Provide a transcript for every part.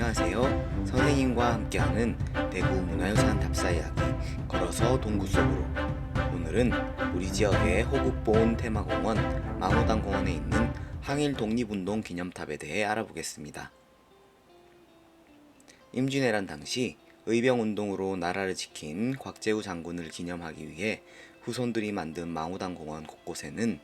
안녕하세요. 선생님과 함께하는 대구 문화유산 답사 이야기 걸어서 동구 속으로. 오늘은 우리 지역의 호국보훈 테마공원 망우당 공원에 있는 항일 독립운동 기념탑에 대해 알아보겠습니다. 임진왜란 당시 의병운동으로 나라를 지킨 곽재우 장군을 기념하기 위해 후손들이 만든 망우당 공원 곳곳에는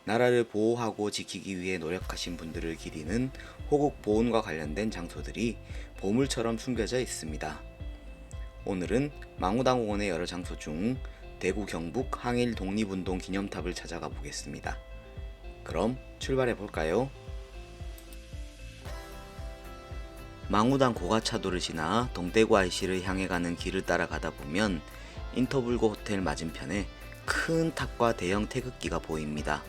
나라를 보호하고 지키기 위해 노력하신 분들을 기리는 호국 보훈과 관련된 장소들이 보물처럼 숨겨져 있습니다. 오늘은 망우당 공원의 여러 장소 중 대구 경북 항일 독립운동 기념탑을 찾아가 보겠습니다. 그럼 출발해 볼까요? 망우당 고가차도를 지나 동대구 IC를 향해 가는 길을 따라가다 보면 인터블고 호텔 맞은편에 큰 탑과 대형 태극기가 보입니다.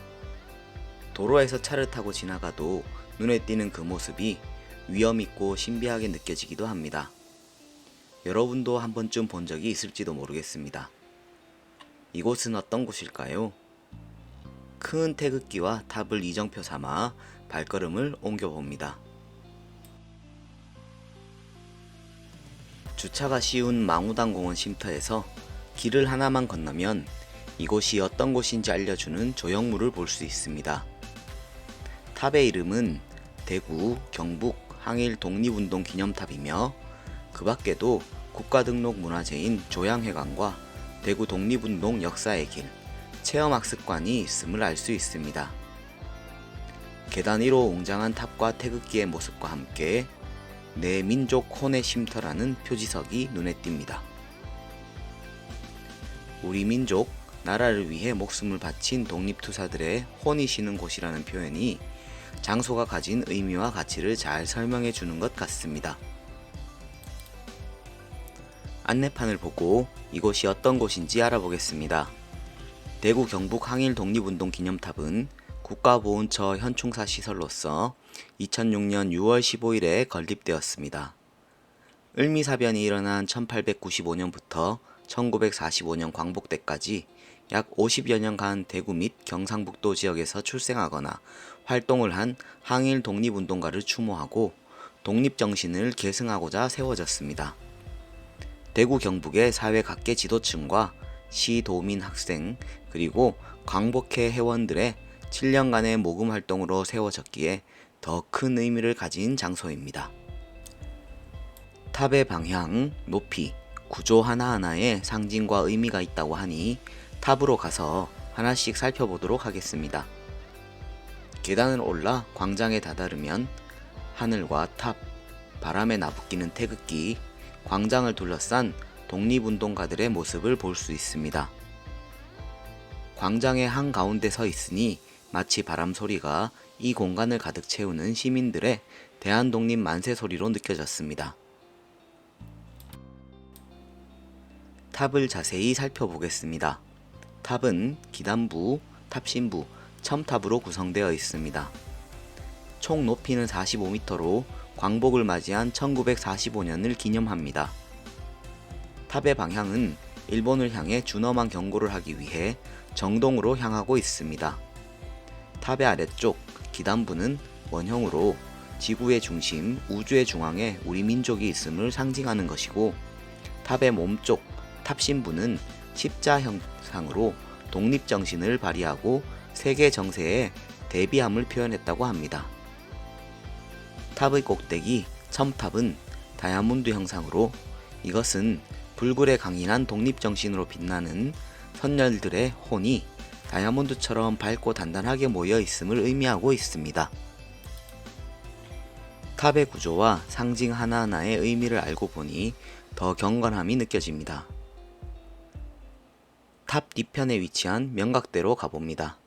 도로에서 차를 타고 지나가도 눈에 띄는 그 모습이 위엄있고 신비하게 느껴지기도 합니다. 여러분도 한 번쯤 본 적이 있을지도 모르겠습니다. 이곳은 어떤 곳일까요? 큰 태극기와 탑을 이정표 삼아 발걸음을 옮겨봅니다. 주차가 쉬운 망우당 공원 쉼터에서 길을 하나만 건너면 이곳이 어떤 곳인지 알려주는 조형물을 볼 수 있습니다. 탑의 이름은 대구 경북 항일 독립운동 기념탑이며 그 밖에도 국가등록 문화재인 조양회관과 대구 독립운동 역사의 길, 체험학습관이 있음을 알 수 있습니다. 계단 위로 웅장한 탑과 태극기의 모습과 함께 내 민족 혼의 쉼터라는 표지석이 눈에 띕니다. 우리 민족, 나라를 위해 목숨을 바친 독립투사들의 혼이 쉬는 곳이라는 표현이 장소가 가진 의미와 가치를 잘 설명해 주는 것 같습니다. 안내판을 보고 이곳이 어떤 곳인지 알아보겠습니다. 대구 경북 항일 독립운동 기념탑은 국가보훈처 현충사 시설로서 2006년 6월 15일에 건립되었습니다. 을미사변이 일어난 1895년부터 1945년 광복 때까지 약 50여 년간 대구 및 경상북도 지역에서 출생하거나 활동을 한 항일 독립운동가를 추모하고 독립정신을 계승하고자 세워졌습니다. 대구 경북의 사회 각계 지도층과 시도민 학생 그리고 광복회 회원들의 7년간의 모금 활동으로 세워졌기에 더 큰 의미를 가진 장소입니다. 탑의 방향, 높이, 구조 하나하나에 상징과 의미가 있다고 하니 탑으로 가서 하나씩 살펴보도록 하겠습니다. 계단을 올라 광장에 다다르면 하늘과 탑, 바람에 나부끼는 태극기, 광장을 둘러싼 독립운동가들의 모습을 볼 수 있습니다. 광장의 한가운데 서 있으니 마치 바람 소리가 이 공간을 가득 채우는 시민들의 대한독립 만세 소리로 느껴졌습니다. 탑을 자세히 살펴보겠습니다. 탑은 기단부, 탑신부, 첨탑으로 구성되어 있습니다. 총 높이는 45m로 광복을 맞이한 1945년을 기념합니다. 탑의 방향은 일본을 향해 준엄한 경고를 하기 위해 정동으로 향하고 있습니다. 탑의 아래쪽 기단부는 원형으로 지구의 중심, 우주의 중앙에 우리 민족이 있음을 상징하는 것이고 탑의 몸쪽 탑신부는 십자 형상으로 독립정신을 발휘하고 세계 정세에 대비함을 표현했다고 합니다. 탑의 꼭대기 첨탑은 다이아몬드 형상으로 이것은 불굴의 강인한 독립정신으로 빛나는 선열들의 혼이 다이아몬드처럼 밝고 단단하게 모여 있음을 의미하고 있습니다. 탑의 구조와 상징 하나하나의 의미를 알고 보니 더 경건함이 느껴집니다. 탑 뒤편에 위치한 명각대로 가봅니다.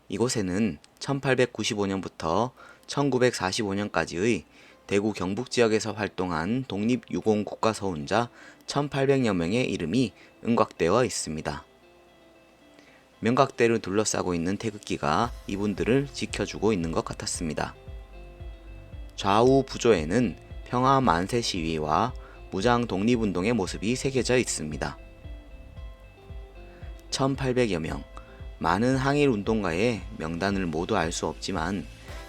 이곳에는 1895년부터 1945년까지의 대구 경북 지역에서 활동한 독립유공 국가서훈자 1800여 명의 이름이 은곽되어 있습니다. 명각대를 둘러싸고 있는 태극기가 이분들을 지켜주고 있는 것 같았습니다. 좌우 부조에는 평화 만세 시위와 무장 독립운동의 모습이 새겨져 있습니다. 1800여 명, 많은 항일 운동가의 명단을 모두 알 수 없지만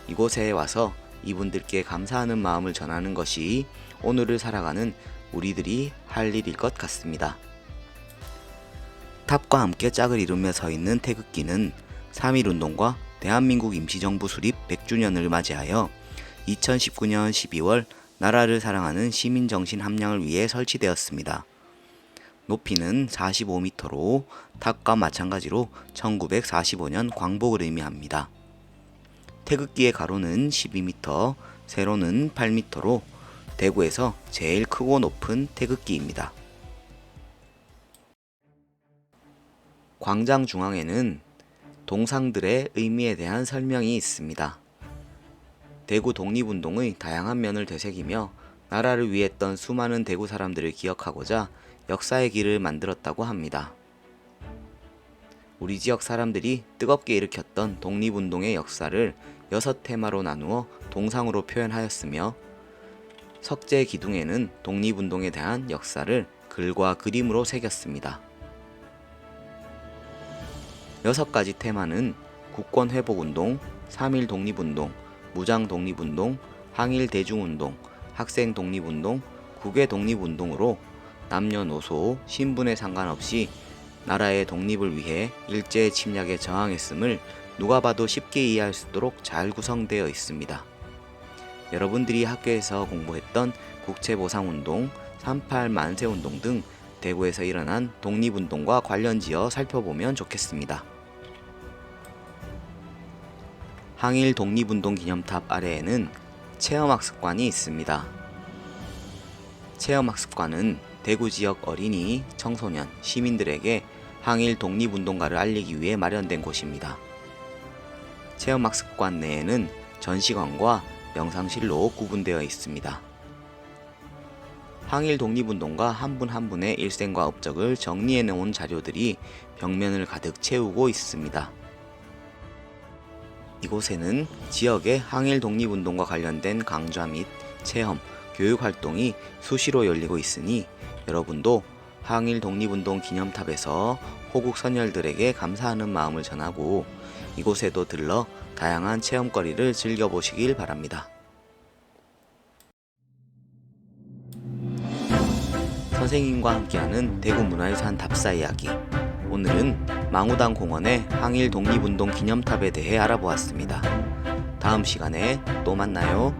이곳에 와서 이분들께 감사하는 마음을 전하는 것이 오늘을 살아가는 우리들이 할 일일 것 같습니다. 탑과 함께 짝을 이루며 서 있는 태극기는 3.1운동과 대한민국 임시정부 수립 100주년을 맞이하여 2019년 12월 나라를 사랑하는 시민정신 함량을 위해 설치되었습니다. 높이는 45m로 탑과 마찬가지로 1945년 광복을 의미합니다. 태극기의 가로는 12m, 세로는 8m로 대구에서 제일 크고 높은 태극기입니다. 광장 중앙에는 동상들의 의미에 대한 설명이 있습니다. 대구 독립운동의 다양한 면을 되새기며 나라를 위했던 수많은 대구 사람들을 기억하고자 역사의 길을 만들었다고 합니다. 우리 지역 사람들이 뜨겁게 일으켰던 독립운동의 역사를 6테마로 나누어 동상으로 표현하였으며 석재 기둥에는 독립운동에 대한 역사를 글과 그림으로 새겼습니다. 6가지 테마는 국권회복운동, 3.1 독립운동, 무장독립운동, 항일대중운동, 학생독립운동, 국외독립운동으로 남녀노소, 신분에 상관없이 나라의 독립을 위해 일제 침략에 저항했음을 누가 봐도 쉽게 이해할 수 있도록 잘 구성되어 있습니다. 여러분들이 학교에서 공부했던 국채보상운동, 3.8 만세운동 등 대구에서 일어난 독립운동과 관련지어 살펴보면 좋겠습니다. 항일 독립운동 기념탑 아래에는 체험학습관이 있습니다. 체험학습관은 대구 지역 어린이, 청소년, 시민들에게 항일 독립운동가를 알리기 위해 마련된 곳입니다. 체험학습관 내에는 전시관과 영상실로 구분되어 있습니다. 항일 독립운동가 한 분 한 분의 일생과 업적을 정리해 놓은 자료들이 벽면을 가득 채우고 있습니다. 이곳에는 지역의 항일 독립운동과 관련된 강좌 및 체험, 교육 활동이 수시로 열리고 있으니 여러분도 항일 독립운동 기념탑에서 호국 선열들에게 감사하는 마음을 전하고 이곳에도 들러 다양한 체험거리를 즐겨보시길 바랍니다. 선생님과 함께하는 대구문화유산 답사 이야기. 오늘은 망우당 공원의 항일 독립운동 기념탑에 대해 알아보았습니다. 다음 시간에 또 만나요.